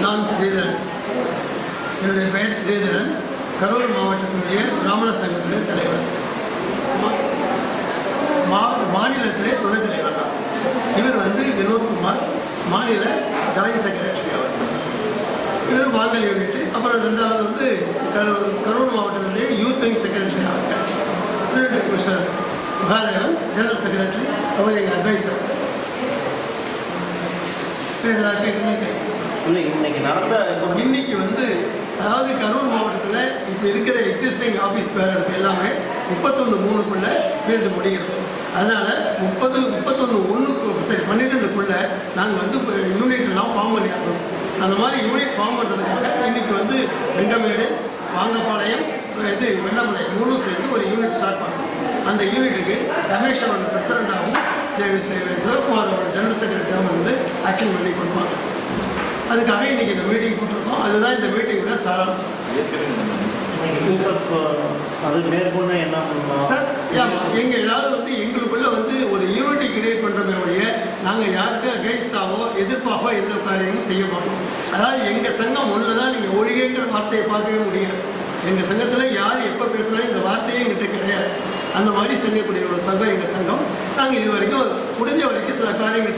நான் ஸ்ரீதரன். என்னுடைய பெயர் ஸ்ரீதரன். கரூர் மாவட்டத்தினுடைய பிராமண சங்கத்தினுடைய தலைவர். மாநிலத்திலே துணைத் தலைவர் தான். இவர் வினோத்குமார், மாநில ஜாயின்ட் செக்ரட்டரி. இவர் வாங்கல் யூனிட்டு. அப்புறம் ரெண்டாவது கரூர் மாவட்டத்தினுடைய யூத் விங் செக்ரட்டரி ஆகிறார். Mister Mahadevan general secretary. அவர் எங்கள் அட்வைசர். இன்னைக்கு அதாவது கரூர் மாவட்டத்தில் இப்போ இருக்கிற எக்ஸிஸ்டிங் ஆஃபீஸ் பேரர் எல்லாமே 31/3 வீடு முடிகிறது. அதனால் 12/1 நாங்கள் யூனிட்லாம் ஃபார்ம் பண்ணி ஆகணும். அந்த மாதிரி யூனிட் ஃபார்ம் பண்ணுறதுக்காக இன்றைக்கி வெங்கமேடு, வாங்கப்பாளையம், வெண்ணமலை 3 சேர்ந்து ஒரு யூனிட் ஸ்டார்ட் பண்ணோம். அந்த யூனிட்டுக்கு ரமேஷ் அவர்கள் பிரசிடெண்ட்டாகவும் சிவகுமார் அவர்கள் ஜெனரல் செக்ரட்டரியாகவும் ஆக்ஷன் பண்ணி கொடுப்பாங்க. அதுக்காக இன்றைக்கி இந்த மீட்டிங் போட்டிருக்கோம். அதுதான் இந்த மீட்டிங்கோட சாராம்சம். அது மேற்கொண்டு என்ன சார், எங்கள் ஏதாவது எங்களுக்குள்ள ஒரு யூனிட்டி கிரியேட் பண்ணுறதை வழிய நாங்கள் யாருக்கும் அகெயின்ஸ்டாவோ எதிர்ப்பாகவோ எந்த காரியமும் செய்ய மாட்டோம். அதாவது எங்கள் சங்கம் ஒன்று தான். நீங்கள் ஒழிகைங்கிற வார்த்தையை பார்க்கவே முடியாது. எங்கள் சங்கத்தில் யார் எப்போ பேசுனாலும் இந்த வார்த்தையே எங்கிட்ட கிடையாது. அந்த மாதிரி செய்யக்கூடிய ஒரு சங்கம் எங்கள் சங்கம். நாங்கள் இது வரைக்கும் முடிஞ்ச வரைக்கும் சில காரியங்கள்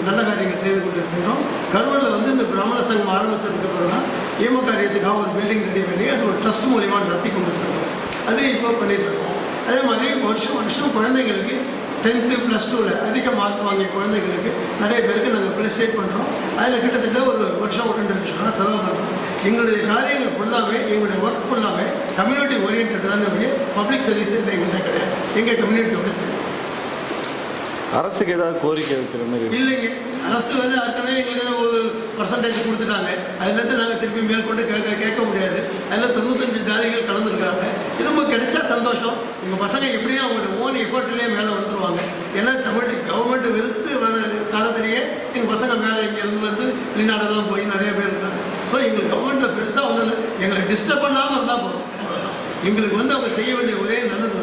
நல்ல காரியங்கள் செய்து கொண்டு இருக்கின்றோம். கரூரில் இந்த பிராமண சங்கம் ஆரம்பித்ததுக்கு அப்புறம் தான் ஈம காரியத்துக்காக ஒரு பில்டிங் ரெடி பண்ணி அது ஒரு ட்ரஸ்ட் மூலிமா நடத்தி கொண்டு இருக்கோம். அது இப்போ பண்ணிகிட்டு இருக்கோம். அதே மாதிரி வருஷம் குழந்தைங்களுக்கு 10th +2 அதிக மார்க் வாங்கிய குழந்தைங்களுக்கு நிறைய பேருக்கு நாங்கள் ப்ரிஸ்டேட் பண்ணுறோம். அதில் கிட்டத்தட்ட ஒரு வருஷம் 2 லட்சம் ரூபா செலவு பண்ணுறோம். எங்களுடைய காரியங்கள் ஃபுல்லாகவே, எங்களுடைய ஒர்க் ஃபுல்லாகவே கம்யூனிட்டி ஓரியன்ட் தானே வழியே பப்ளிக் சர்வீஸ் எங்கள்கிட்ட கிடையாது. எங்கள் கம்யூனிட்டியோட சரி. அரசுக்கு ஏதாவது கோரிக்கை வைக்கிற மாதிரி இல்லைங்க. அரசு ஏற்கனவே எங்களுக்கு ஒரு பர்சன்டேஜ் கொடுத்துட்டாங்க. அதுலேருந்து நாங்கள் திருப்பி மேற்கொண்டு கேட்க முடியாது. அதில் 95 ஜாதிகள் கலந்துருக்காங்க. இன்னமும் கிடைச்சா சந்தோஷம். எங்கள் பசங்க எப்படியும் அவங்களோட ஓன் எஃபர்ட்லேயே மேலே வந்துடுவாங்க. ஏன்னா கவர்மெண்ட் வெறுத்து காலத்திலேயே எங்கள் பசங்க மேலே இங்கேருந்து வெளிநாடெல்லாம் போய் நிறைய பேர் இருக்காங்க. ஸோ எங்களுக்கு கவர்மெண்ட்டில் பெருசாக ஒன்றும் எங்களை டிஸ்டர்ப் பண்ணாமல் இருந்தால் போதும். அவ்வளோதான். எங்களுக்கு அவங்க செய்ய வேண்டிய ஒரே நல்லது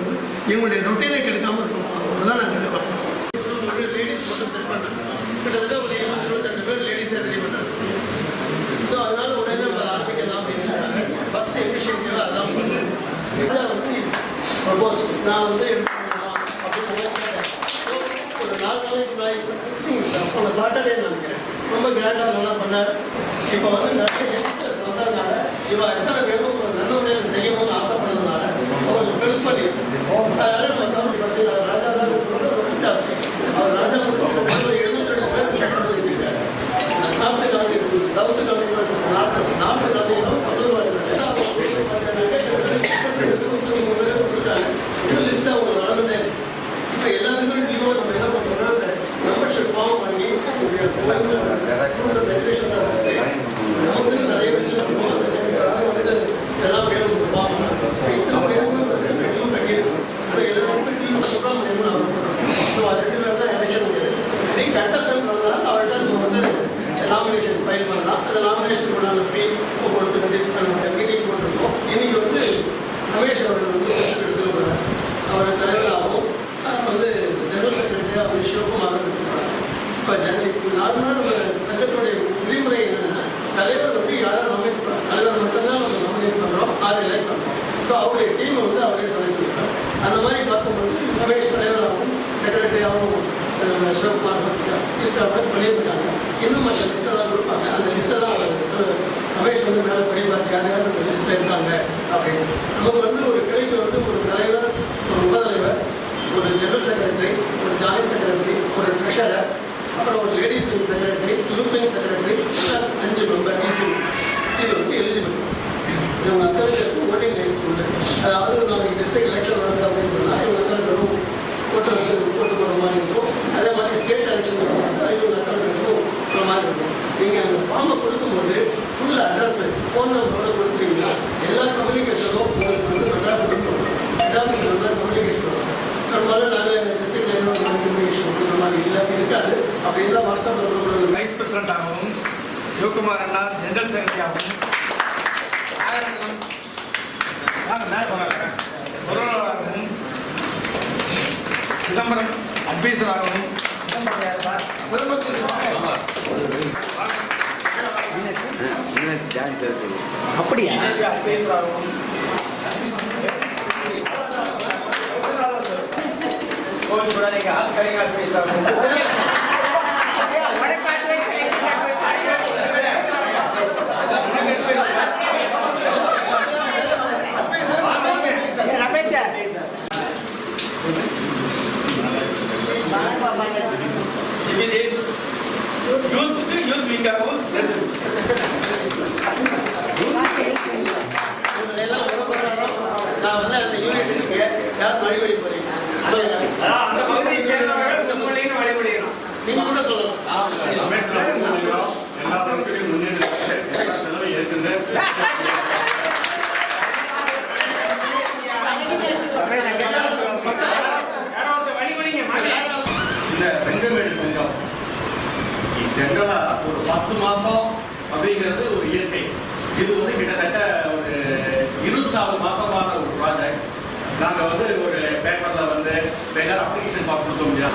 எங்களுடைய ரொட்டீனை கெடுக்காமல் இருக்கும். அவ்வளோதான் நாங்கள் எதிர்பார்க்கணும். லேடிஸ் மட்டும் செட் பண்ணாங்க. கிட்டத்தட்ட ஒரு 20-22 பேர் லேடிஸை ரெடி பண்ணாங்க. ஸோ அதனால் உடனே நம்ம ஆரம்பிக்கலாம் அப்படின்னு ஃபஸ்ட் இனிஷியேட்டிவ் அதான் பண்ணேன். இதை ப்ரப்போஸ் நான் அப்படின்னு ஒரு 4 நாளைக்கு முன்னாடி சாட்டர்டே நினைக்கிறேன் ரொம்ப கிராண்டாக நல்லா பண்ணார். இப்போ நிறைய யங்ஸ்டர்ஸ் வந்ததுனால எத்தனை பேரும் நல்ல முறையில் செய்யணும்னு ஆசைப்படுறதுனால கொஞ்சம் பெருசு பண்ணியிருக்கோம். அதனால நம்ம பற்றி ராஜா தான் ரொம்ப ஜாஸ்தி. அவர் ராஜா 702 பேர் செஞ்சிருக்காரு. நாட்டு காலேஜ், சவுத்து காலேஜ், நாட்டு காலேஜும் பசங்க லிஸ்ட்டாக அவங்க வளர்ந்துட்டே இப்போ எல்லாத்துக்கும் டிஓ நம்ம என்ன பண்ணுறோம்னா அந்த மெம்பர்ஷிப் ஃபார்ம் பண்ணி ரெகுலேஷன்ஸ் நமக்கு நிறைய விஷயம் இதெல்லாம் வேணும் ஒரு ஃபார்ம் டியூ கட்டியிருக்கோம். ஸோ எல்லாருக்கும் டியூ ப்ரோக்ராம் வேணும். ஸோ அது 2 பேர் தான் எலெக்ஷன் முடியாது. இதே கண்டஸ்டன் வந்தால் அவர்கிட்ட நம்ம நாமினேஷன் ஃபைல் பண்ணலாம். அந்த நாமினேஷன் பண்ணால் ஃபீ கொடுத்து மீட்டிங் போட்டிருக்கோம். இன்றைக்கி ரமேஷ் அவர்கள் கொஸ்டின் எடுத்து போகிறார். அவர் தலைவராகவும் ஜெனரல் செக்ரட்டரியாக சிவகுமார் எடுத்துக்கிறார். இப்போ நார்மலாக நம்ம சங்கத்தினுடைய விதிமுறை என்னென்னா தலைவர் யாரும் நாமினேட் பண்ணுறோம். தலைவர் மட்டும்தான் நம்ம நாமினேட் பண்ணுறோம். 6 எலெக்ட் பண்ணுறோம். ஸோ அவருடைய டீமை அவரே செலக்ட் பண்ணிக்கிறோம். அந்த மாதிரி பார்க்கும்போது ரமேஷ் தலைவராகவும் செக்ரட்டரியாகவும் சிவகுமார் இருக்கிற மாதிரி பண்ணியிருக்காங்க. இன்னும் அந்த லிஸ்ட்டெல்லாம் கொடுப்பாங்க. அந்த லிஸ்ட்டெல்லாம் ரமேஷ் மேலே படி பார்த்து யார் யார் அந்த லிஸ்ட்டில் இருக்காங்க அப்படின்னு. நமக்கு ஒரு கிளைக்கு ஒரு தலைவர், ஒரு உபதலைவர், ஒரு ஜெனரல் செக்ரட்டரி, ஒரு ஜாயின்ட் செக்ரட்டரி, ஒரு ட்ரெஷரர், அப்புறம் ஒரு ladies wing secretary, youth wing secretary plus 5 member DC. இது எலிஜிபிள். இவங்க அத்தனை பேருக்கு ஓட்டிங் ரைட்ஸ் உண்டு. அதாவது நாளைக்கு டிஸ்ட்ரிக்ட் எலெக்ஷன் வருது அப்படின்னு சொன்னால் இவங்க அத்தனை பேரும் ஓட்டு போடுற மாதிரி இருக்கும். அதே மாதிரி ஸ்டேட் எலெக்ஷன் இவங்க அத்தனை பேருக்கும் போகிற மாதிரி இருக்கும். நீங்கள் அந்த ஃபார்மை கொடுக்கும்போது ஃபுல் அட்ரஸ், ஃபோன் நம்பரோட கொடுத்துட்டீங்கன்னா எல்லா கம்யூனிகேஷனும் உங்களுக்கு மெட்ராஸ் பண்ணணும். மெட்ராஸில் இருந்தால் கம்யூனிகேஷன் வரும். நம்மளால நாங்கள் டிஸ்ட்ரிக்ட் கம்யூனிகேஷன் கொடுக்குற மாதிரி இருக்காது. அப்படின்னு தான் வாட்ஸ்அப்பில் வைஸ் பிரசிடண்டாகவும் சிவகுமார் அண்ணா ஜெனரல் செக்ரட்டரியாகவும் பொருளாளராகவும் சிதம்பரம் அட்வைசராகவும் சிதம்பரம் டான்ஸ் இருக்கு. அப்படியா? கோவில் கூட நீங்க ஆத்காரிகா பேசுறாங்க. யூத் விங்காகவும் எல்லாம் உடம்புறாலும் நான் வந்து அந்த யூனிட்டுக்கு யார் வழிபடி போறீங்க சொல்லுங்க. அந்த பகுதியை சேர்ந்தவர்கள் இந்த மூலையும் வழிபடுகிறோம். நீங்க கூட சொல்லலாம். எல்லா பகுதியிலும் முன்னேற்ற எல்லா செலவும் ஏற்கனவே இந்த வெங்கமேடு சங்கம் ஜென்ரலா ஒரு 10 மாசம் அப்படிங்கிறது ஒரு இயற்கை. இது வந்து கிட்டத்தட்ட ஒரு 24 மாசமான ஒரு ப்ராஜெக்ட். நாங்கள் வந்து ஒரு பேப்பர்ல வந்து வேற அப்ளிகேஷன் பார்க்க கொடுத்தோம் இல்லையா,